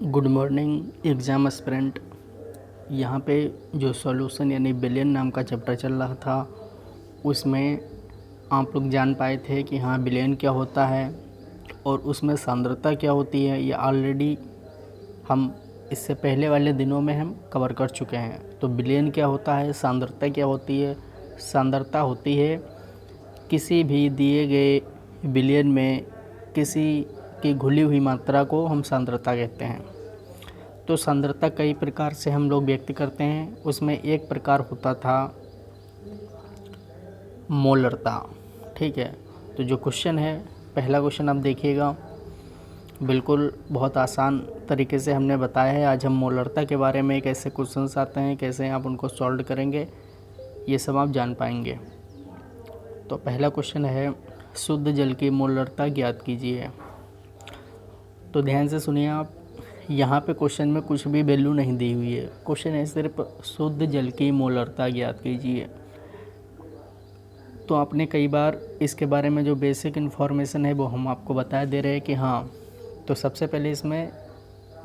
Good morning exam aspirant. यहाँ पे जो सॉल्यूशन यानी बिलियन नाम का चैप्टर चल रहा था उसमें आप लोग जान पाए थे कि हाँ बिलियन क्या होता है और उसमें सांद्रता क्या होती है। ये ऑलरेडी हम इससे पहले वाले दिनों में हम कवर कर चुके हैं। तो बिलियन क्या होता है, सांद्रता क्या होती है। सांद्रता होती है किसी भी दिए गए बिलियन में किसी की घुली हुई मात्रा को हम सांद्रता कहते हैं। तो सांद्रता कई प्रकार से हम लोग व्यक्त करते हैं। उसमें एक प्रकार होता था मोलरता। ठीक है, तो जो क्वेश्चन है, पहला क्वेश्चन आप देखिएगा, बिल्कुल बहुत आसान तरीके से हमने बताया है। आज हम मोलरता के बारे में कैसे क्वेश्चंस आते हैं, कैसे आप उनको सॉल्व करेंगे, ये सब आप जान पाएंगे। तो पहला क्वेश्चन है, शुद्ध जल की मोलरता ज्ञात कीजिए। तो ध्यान से सुनिए आप, यहाँ पे क्वेश्चन में कुछ भी वैल्यू नहीं दी हुई है। क्वेश्चन है सिर्फ शुद्ध जल की मोलरता ज्ञात कीजिए। तो आपने कई बार इसके बारे में जो बेसिक इन्फॉर्मेशन है वो हम आपको बता दे रहे हैं कि हाँ, तो सबसे पहले इसमें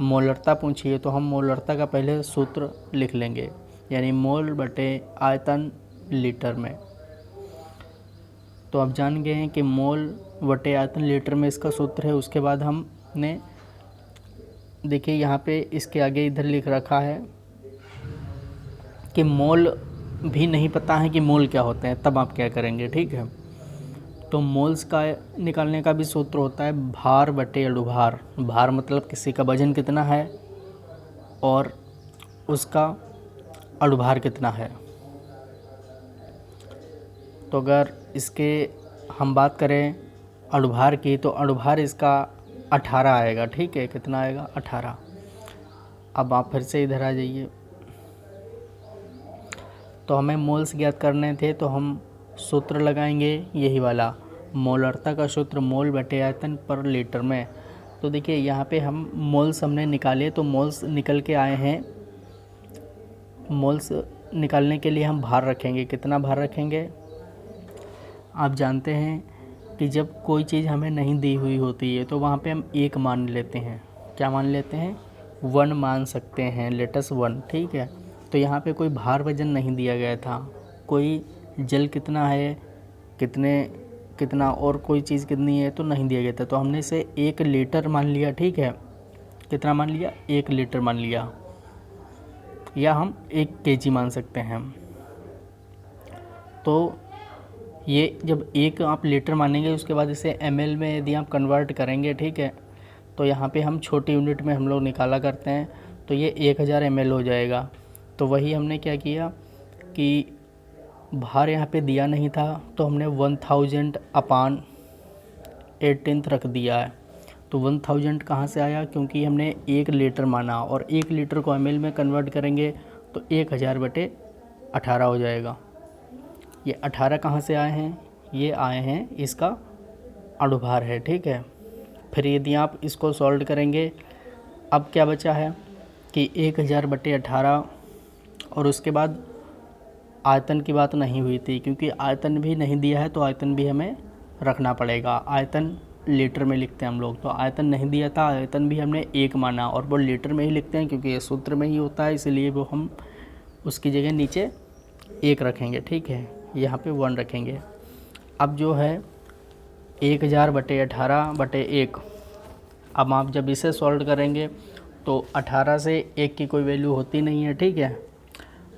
मोलरता पूछिए तो हम मोलरता का पहले सूत्र लिख लेंगे, यानी मोल बटे आयतन लीटर में। तो आप जान गए हैं कि मोल बटे आयतन लीटर में इसका सूत्र है। उसके बाद हमने देखिए यहाँ पे इसके आगे इधर लिख रखा है कि मोल भी नहीं पता है कि मोल क्या होते हैं, तब आप क्या करेंगे। ठीक है, तो मोल्स का निकालने का भी सूत्र होता है भार बटे अणुभार। भार मतलब किसी का वजन कितना है और उसका अणुभार कितना है। तो अगर इसके हम बात करें अणुभार की, तो अणुभार इसका 18 आएगा। ठीक है, कितना आएगा, 18। अब आप फिर से इधर आ जाइए। तो हमें मोल्स ज्ञात करने थे, तो हम सूत्र लगाएंगे यही वाला, मोलरता का सूत्र मोल बटे आयतन पर लीटर में। तो देखिए यहाँ पे हम मोल्स हमने निकाले, तो मोल्स निकल के आए हैं। मोल्स निकालने के लिए हम भार रखेंगे। कितना भार रखेंगे, आप जानते हैं कि जब कोई चीज़ हमें नहीं दी हुई होती है तो वहाँ पे हम एक मान लेते हैं। क्या मान लेते हैं, 1 मान सकते हैं, लेटस 1। ठीक है, तो यहाँ पे कोई भार वजन नहीं दिया गया था, कोई जल कितना है, कितना और कोई चीज़ कितनी है तो नहीं दिया गया था। तो हमने इसे 1 लीटर मान लिया। ठीक है, कितना मान लिया, 1 लीटर मान लिया, या हम 1 केजी मान सकते हैं। तो ये जब 1 आप लीटर मानेंगे, उसके बाद इसे ml में यदि आप कन्वर्ट करेंगे, ठीक है, तो यहाँ पे हम छोटी यूनिट में हम लोग निकाला करते हैं, तो ये 1000 ml हो जाएगा। तो वही हमने क्या किया कि भार यहाँ पे दिया नहीं था, तो हमने 1000 अपान 18 रख दिया है। तो 1000 कहाँ से आया, क्योंकि हमने 1 लीटर माना, और 1 लीटर को ml में कन्वर्ट करेंगे तो 1000 बटे 18 हो जाएगा। ये 18 कहाँ से आए हैं, ये आए हैं इसका अणुभार है। ठीक है, फिर यदि आप इसको सॉल्व करेंगे, अब क्या बचा है कि 1000 बटे 18, और उसके बाद आयतन की बात नहीं हुई थी, क्योंकि आयतन भी नहीं दिया है तो आयतन भी हमें रखना पड़ेगा। आयतन लीटर में लिखते हैं हम लोग, तो आयतन नहीं दिया था, आयतन भी हमने 1 माना, और वो लीटर में ही लिखते हैं क्योंकि ये सूत्र में ही होता है, इसलिए वो हम उसकी जगह नीचे 1 रखेंगे। ठीक है, यहाँ पे 1 रखेंगे। अब जो है 1000 बटे 18 बटे 1, अब आप जब इसे सॉल्व करेंगे तो 18 से 1 की कोई वैल्यू होती नहीं है। ठीक है,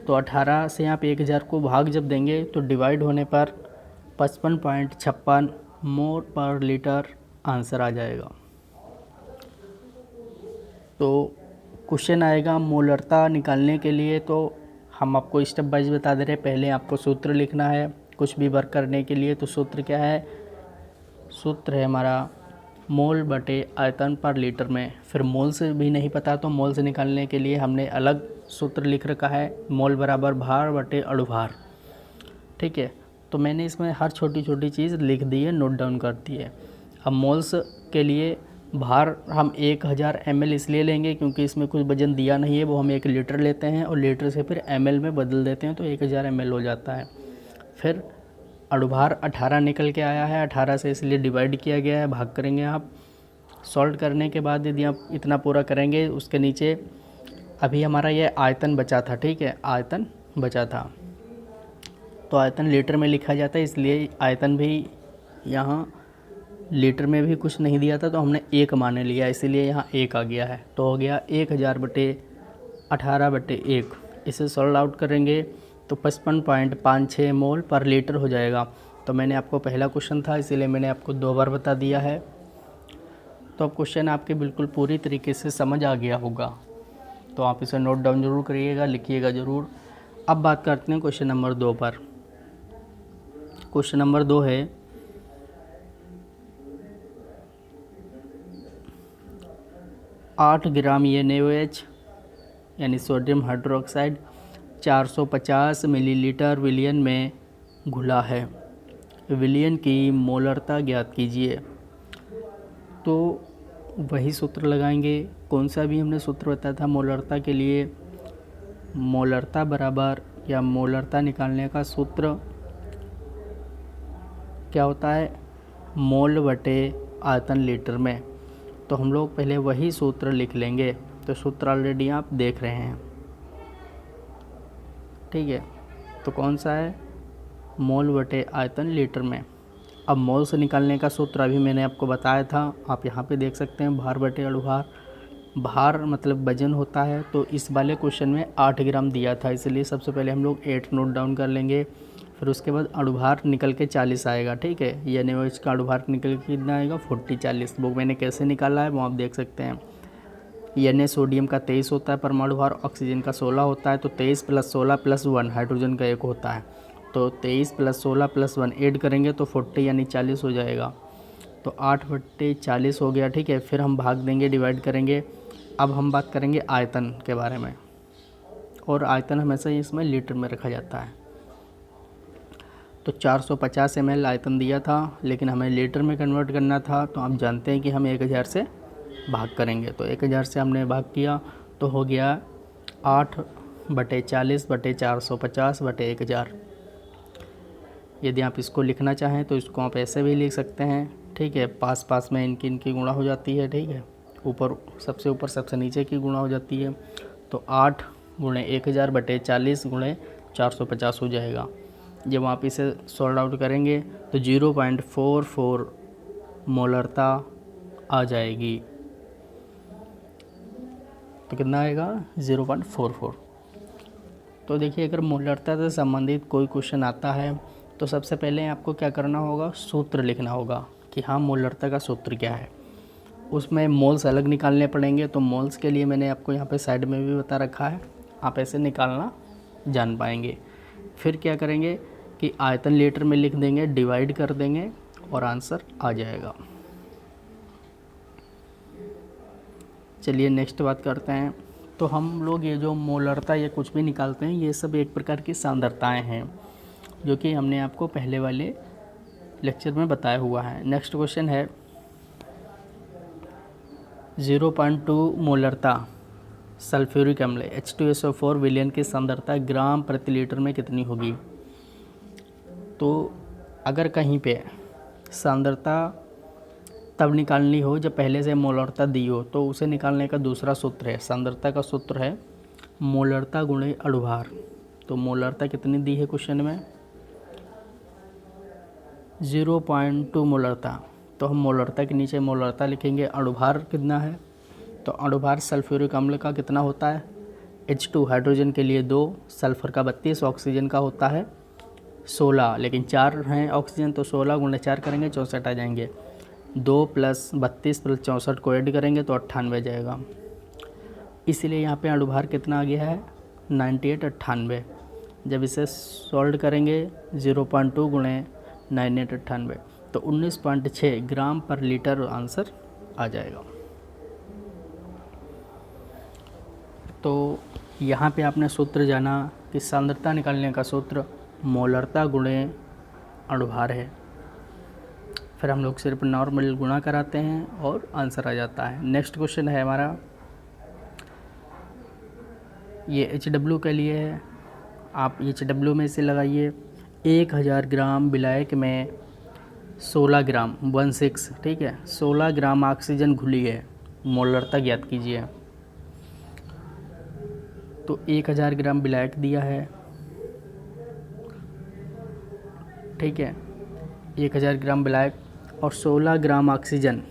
तो 18 से आप 1000 को भाग जब देंगे तो डिवाइड होने पर 55.56 मोल पर लीटर आंसर आ जाएगा। तो क्वेश्चन आएगा मोलरता निकालने के लिए, तो हम आपको स्टेप वाइज बता दे रहे हैं। पहले आपको सूत्र लिखना है कुछ भी वर्क करने के लिए। तो सूत्र क्या है, सूत्र है हमारा मोल बटे आयतन पर लीटर में। फिर मोल से भी नहीं पता तो मोल से निकालने के लिए हमने अलग सूत्र लिख रखा है, मोल बराबर भार बटे अणुभार। ठीक है, तो मैंने इसमें हर छोटी छोटी चीज़ लिख दी है, नोट डाउन कर दी है। अब मोल्स के लिए भार हम 1000 ml इसलिए लेंगे क्योंकि इसमें कुछ वजन दिया नहीं है, वो हम 1 लीटर लेते हैं और लीटर से फिर ml में बदल देते हैं, तो 1000 ml हो जाता है। फिर अणुभार 18 निकल के आया है, 18 से इसलिए डिवाइड किया गया है, भाग करेंगे आप सॉल्व करने के बाद यदि आप इतना पूरा करेंगे, उसके नीचे अभी हमारा ये आयतन बचा था, ठीक है, आयतन बचा था, तो आयतन लीटर में लिखा जाता है, इसलिए आयतन भी यहाँ लीटर में भी कुछ नहीं दिया था तो हमने 1 मान लिया, इसीलिए यहाँ 1 आ गया है। तो हो गया 1000/18/1। इसे सॉल्व आउट करेंगे तो 55.56 मोल पर लीटर हो जाएगा। तो मैंने आपको पहला क्वेश्चन था इसीलिए मैंने आपको 2 बार बता दिया है। तो अब क्वेश्चन आपके बिल्कुल पूरी तरीके से समझ आ गया होगा, तो आप इसे नोट डाउन ज़रूर करिएगा, लिखिएगा ज़रूर। अब बात करते हैं क्वेश्चन नंबर 2 पर। क्वेश्चन नंबर 2 है 8 ग्राम NaOH यानी सोडियम हाइड्रोक्साइड 450 मिलीलीटर विलियन में घुला है, विलियन की मोलरता ज्ञात कीजिए। तो वही सूत्र लगाएंगे, कौन सा भी हमने सूत्र बताया था मोलरता के लिए, मोलरता बराबर या मोलरता निकालने का सूत्र क्या होता है, मोल बटे आयतन लीटर में। तो हम लोग पहले वही सूत्र लिख लेंगे। तो सूत्र ऑलरेडी आप देख रहे हैं, ठीक है। तो कौन सा है, मोल बटे आयतन लीटर में। अब मोल से निकालने का सूत्र अभी मैंने आपको बताया था, आप यहाँ पे देख सकते हैं, भार बटे अणुभार। भार मतलब वजन होता है, तो इस वाले क्वेश्चन में 8 ग्राम दिया था, इसलिए सबसे पहले हम लोग 8 नोट डाउन कर लेंगे। फिर उसके बाद अणुभार निकल के 40 आएगा, ठीक है। यानी वो इसका अणुभार निकल के कितना आएगा, 40 वो मैंने कैसे निकाला है वो आप देख सकते हैं। Na सोडियम का 23 होता है परमाणु भार, ऑक्सीजन का 16 होता है, तो 23 + 16 + 1 हाइड्रोजन का 1 होता है। तो 23 + 16 + 1 ऐड करेंगे तो 40 यानी 40 हो जाएगा। तो 8/40 हो गया, ठीक है। फिर हम भाग देंगे, डिवाइड करेंगे। अब हम बात करेंगे आयतन के बारे में, और आयतन हमेशा इसमें लीटर में रखा जाता है। तो 450 ml आयतन दिया था, लेकिन हमें लीटर में कन्वर्ट करना था, तो आप जानते हैं कि हम 1000 से भाग करेंगे। तो 1000 से हमने भाग किया तो हो गया 8/40/450/1000। यदि आप इसको लिखना चाहें तो इसको आप ऐसे भी लिख सकते हैं, ठीक है। पास पास में इनकी गुणा हो जाती है, ठीक है। ऊपर सबसे नीचे की गुणा हो जाती है। तो 8 × 1000/40 × 450 हो जाएगा। जब आप इसे सॉल्व आउट करेंगे तो 0.44 मोलरता आ जाएगी। तो कितना आएगा, 0.44। तो देखिए, अगर मोलरता से संबंधित कोई क्वेश्चन आता है तो सबसे पहले आपको क्या करना होगा, सूत्र लिखना होगा कि हाँ मोलरता का सूत्र क्या है। उसमें मोल्स अलग निकालने पड़ेंगे, तो मोल्स के लिए मैंने आपको यहाँ पे साइड में भी बता रखा है, आप ऐसे निकालना जान पाएंगे। फिर क्या करेंगे कि आयतन लीटर में लिख देंगे, डिवाइड कर देंगे और आंसर आ जाएगा। चलिए नेक्स्ट बात करते हैं। तो हम लोग ये जो मोलरता या कुछ भी निकालते हैं, ये सब एक प्रकार की सांद्रताएं हैं, जो कि हमने आपको पहले वाले लेक्चर में बताया हुआ है। नेक्स्ट क्वेश्चन है 0.2 मोलरता सल्फ्यूरिक अम्ल H2SO4 विलयन की सांद्रता ग्राम प्रति लीटर में कितनी होगी। तो अगर कहीं पे सांद्रता तब निकालनी हो जब पहले से मोलरता दी हो, तो उसे निकालने का दूसरा सूत्र है, सांद्रता का सूत्र है मोलरता गुणे अणुभार। तो मोलरता कितनी दी है क्वेश्चन में, 0.2 मोलरता। तो हम मोलरता के नीचे मोलरता लिखेंगे। अणुभार कितना है, तो अणुभार सल्फ्यूरिक अम्ल का कितना होता है, H2 हाइड्रोजन के लिए 2, सल्फ़र का 32, ऑक्सीजन का होता है 16, लेकिन 4 हैं ऑक्सीजन, तो 16 × 4 करेंगे 64 आ जाएंगे। 2 + 32 + 64 को ऐड करेंगे तो 98 जाएगा। इसीलिए यहाँ पे अणुभार कितना आ गया है, 9898। जब इसे सॉल्व करेंगे 0.2 × 9898 तो 19.6 ग्राम पर लीटर आंसर आ जाएगा। तो यहाँ पे आपने सूत्र जाना कि सांद्रता निकालने का सूत्र मोलरता गुणे अणुभार है। फिर हम लोग सिर्फ नॉर्मल गुणा कराते हैं और आंसर आ जाता है। नेक्स्ट क्वेश्चन है हमारा, ये HW के लिए है। आप HW में से लगाइए 1000 ग्राम विलायक में 16 ग्राम 16, ठीक है, 16 ग्राम ऑक्सीजन घुली है, मोलरता ज्ञात कीजिए। तो 1000 ग्राम ब्लैक दिया है, ठीक है, 1000 ग्राम ब्लैक और 16 ग्राम ऑक्सीजन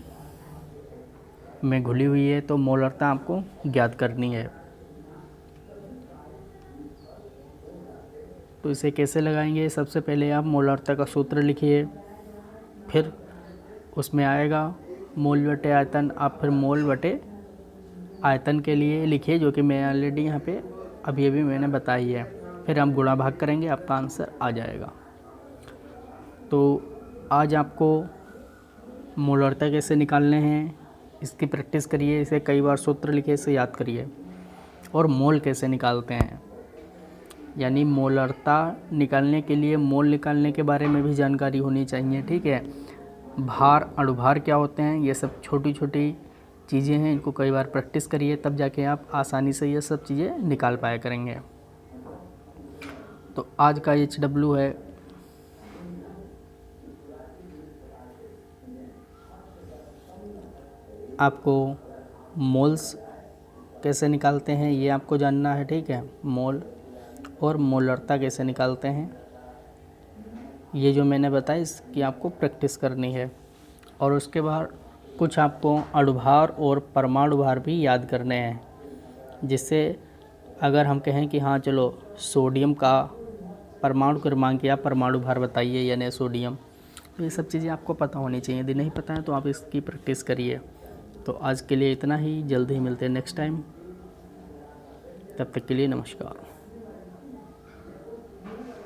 में घुली हुई है, तो मोलरता आपको ज्ञात करनी है। तो इसे कैसे लगाएंगे? सबसे पहले आप मोलरता का सूत्र लिखिए, फिर उसमें आएगा मोल बटे आयतन, आप फिर मोल बटे आयतन के लिए लिखिए, जो कि मैं ऑलरेडी यहाँ पे अभी मैंने बताई है। फिर हम गुणा भाग करेंगे, आपका आंसर आ जाएगा। तो आज आपको मोलरता कैसे निकालने हैं इसकी प्रैक्टिस करिए, इसे कई बार सूत्र लिखे, इसे याद करिए। और मोल कैसे निकालते हैं, यानी मोलरता निकालने के लिए मोल निकालने के बारे में भी जानकारी होनी चाहिए, ठीक है। भार, अणुभार क्या होते हैं, ये सब छोटी छोटी चीज़ें हैं, इनको कई बार प्रैक्टिस करिए, तब जाके आप आसानी से ये सब चीज़ें निकाल पाया करेंगे। तो आज का HW है आपको मोल्स कैसे निकालते हैं ये आपको जानना है, ठीक है। मोल और मोलरता कैसे निकालते हैं ये जो मैंने बताया, इसकी आपको प्रैक्टिस करनी है। और उसके बाद कुछ आपको अणुभार और परमाणु भार भी याद करने हैं, जिससे अगर हम कहें कि हाँ चलो सोडियम का परमाणु क्रमांक या परमाणु भार बताइए, यानी सोडियम, तो ये सब चीज़ें आपको पता होनी चाहिए। यदि नहीं पता है तो आप इसकी प्रैक्टिस करिए। तो आज के लिए इतना ही, जल्द ही मिलते हैं नेक्स्ट टाइम, तब तक के लिए नमस्कार।